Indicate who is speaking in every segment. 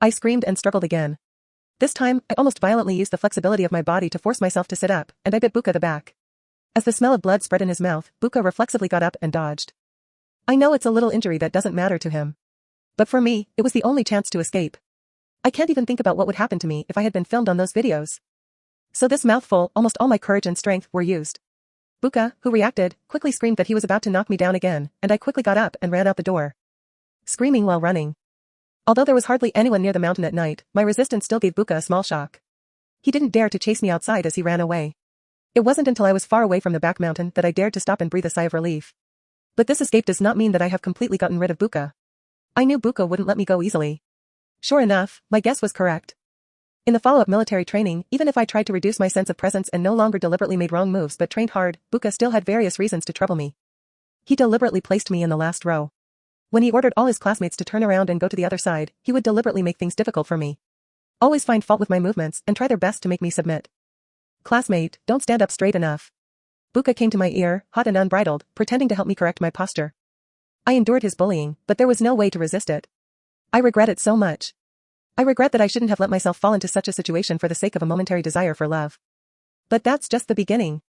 Speaker 1: I screamed and struggled again. This time, I almost violently used the flexibility of my body to force myself to sit up, and I bit Buka the back. As the smell of blood spread in his mouth, Buka reflexively got up and dodged. I know it's a little injury that doesn't matter to him. But for me, it was the only chance to escape. I can't even think about what would happen to me if I had been filmed on those videos. So this mouthful, almost all my courage and strength were used. Buka, who reacted, quickly screamed that he was about to knock me down again, and I quickly got up and ran out the door. Screaming while running. Although there was hardly anyone near the mountain at night, my resistance still gave Buka a small shock. He didn't dare to chase me outside as he ran away. It wasn't until I was far away from the back mountain that I dared to stop and breathe a sigh of relief. But this escape does not mean that I have completely gotten rid of Buka. I knew Buka wouldn't let me go easily. Sure enough, my guess was correct. In the follow-up military training, even if I tried to reduce my sense of presence and no longer deliberately made wrong moves but trained hard, Buka still had various reasons to trouble me. He deliberately placed me in the last row. When he ordered all his classmates to turn around and go to the other side, he would deliberately make things difficult for me. Always find fault with my movements and try their best to make me submit. Classmate, don't stand up straight enough. Buka came to my ear, hot and unbridled, pretending to help me correct my posture. I endured his bullying, but there was no way to resist it. I regret it so much. I regret that I shouldn't have let myself fall into such a situation for the sake of a momentary desire for love. But that's just the beginning.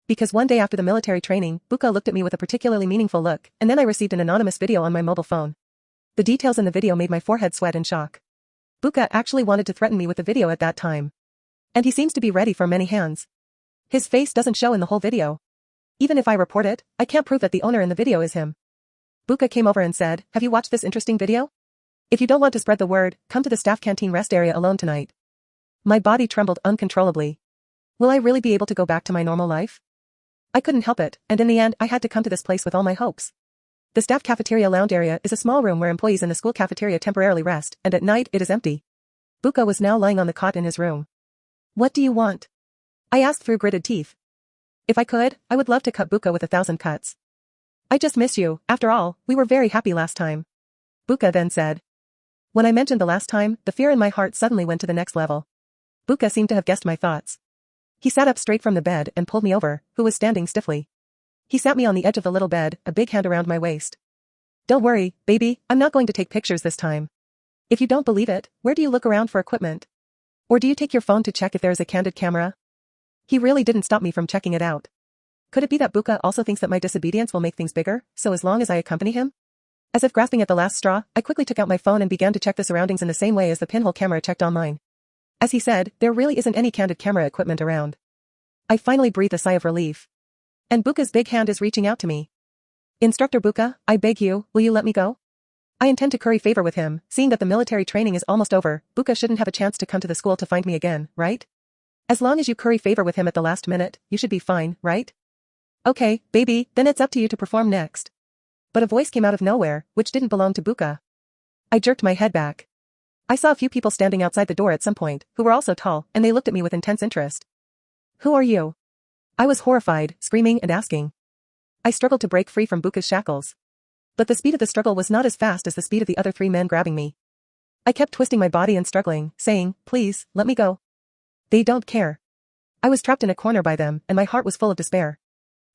Speaker 1: Because one day after the military training, Buka looked at me with a particularly meaningful look, and then I received an anonymous video on my mobile phone. The details in the video made my forehead sweat in shock. Buka actually wanted to threaten me with the video at that time. And he seems to be ready for many hands. His face doesn't show in the whole video. Even if I report it, I can't prove that the owner in the video is him. Buka came over and said, "Have you watched this interesting video? If you don't want to spread the word, come to the staff canteen rest area alone tonight." My body trembled uncontrollably. Will I really be able to go back to my normal life? I couldn't help it, and in the end I had to come to this place with all my hopes. The staff cafeteria lounge area is a small room where employees in the school cafeteria temporarily rest, and at night it is empty. Buka was now lying on the cot in his room. "What do you want?" I asked through gritted teeth. If I could, I would love to cut Buka with 1,000 cuts. "I just miss you, after all, we were very happy last time," Buka then said. When I mentioned the last time, the fear in my heart suddenly went to the next level. Buka seemed to have guessed my thoughts. He sat up straight from the bed and pulled me over, who was standing stiffly. He sat me on the edge of the little bed, a big hand around my waist. "Don't worry, baby, I'm not going to take pictures this time. If you don't believe it, where do you look around for equipment? Or do you take your phone to check if there is a candid camera?" He really didn't stop me from checking it out. Could it be that Buka also thinks that my disobedience will make things bigger, so as long as I accompany him? As if grasping at the last straw, I quickly took out my phone and began to check the surroundings in the same way as the pinhole camera checked on mine. As he said, there really isn't any candid camera equipment around. I finally breathed a sigh of relief. And Buka's big hand is reaching out to me. "Instructor Buka, I beg you, will you let me go? I intend to curry favor with him, seeing that the military training is almost over. Buka shouldn't have a chance to come to the school to find me again, right? As long as you curry favor with him at the last minute, you should be fine, right? Okay, baby, then it's up to you to perform next." But a voice came out of nowhere, which didn't belong to Buka. I jerked my head back. I saw a few people standing outside the door at some point, who were also tall, and they looked at me with intense interest. "Who are you?" I was horrified, screaming and asking. I struggled to break free from Buka's shackles. But the speed of the struggle was not as fast as the speed of the other 3 men grabbing me. I kept twisting my body and struggling, saying, "Please, let me go." They don't care. I was trapped in a corner by them, and my heart was full of despair.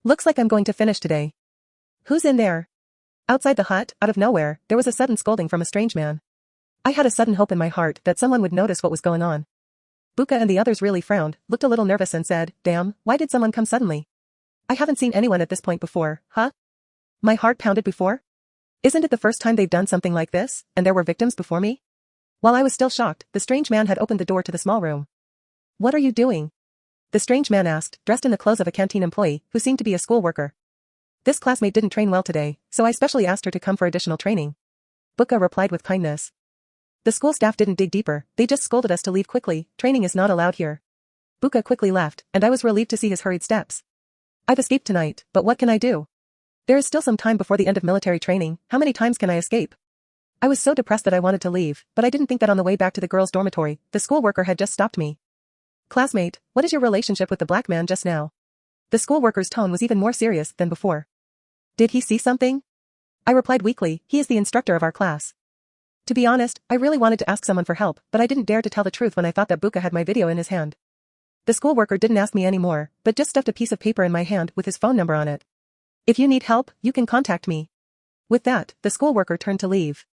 Speaker 1: Looks like I'm going to finish today. "Who's in there?" Outside the hut, out of nowhere, there was a sudden scolding from a strange man. I had a sudden hope in my heart that someone would notice what was going on. Buka and the others really frowned, looked a little nervous and said, "Damn, why did someone come suddenly? I haven't seen anyone at this point before, huh?" My heart pounded before. Isn't it the first time they've done something like this, and there were victims before me? While I was still shocked, the strange man had opened the door to the small room. "What are you doing?" The strange man asked, dressed in the clothes of a canteen employee, who seemed to be a school worker. "This classmate didn't train well today, so I specially asked her to come for additional training." Buka replied with kindness. "The school staff didn't dig deeper, they just scolded us to leave quickly, training is not allowed here." Buka quickly left, and I was relieved to see his hurried steps. I've escaped tonight, but what can I do? There is still some time before the end of military training, how many times can I escape? I was so depressed that I wanted to leave, but I didn't think that on the way back to the girls' dormitory, the school worker had just stopped me. "Classmate, what is your relationship with the black man just now?" The school worker's tone was even more serious than before. "Did he see something?" I replied weakly, "He is the instructor of our class." To be honest, I really wanted to ask someone for help, but I didn't dare to tell the truth when I thought that Buka had my video in his hand. The school worker didn't ask me any more, but just stuffed a piece of paper in my hand with his phone number on it. "If you need help, you can contact me." With that, the school worker turned to leave.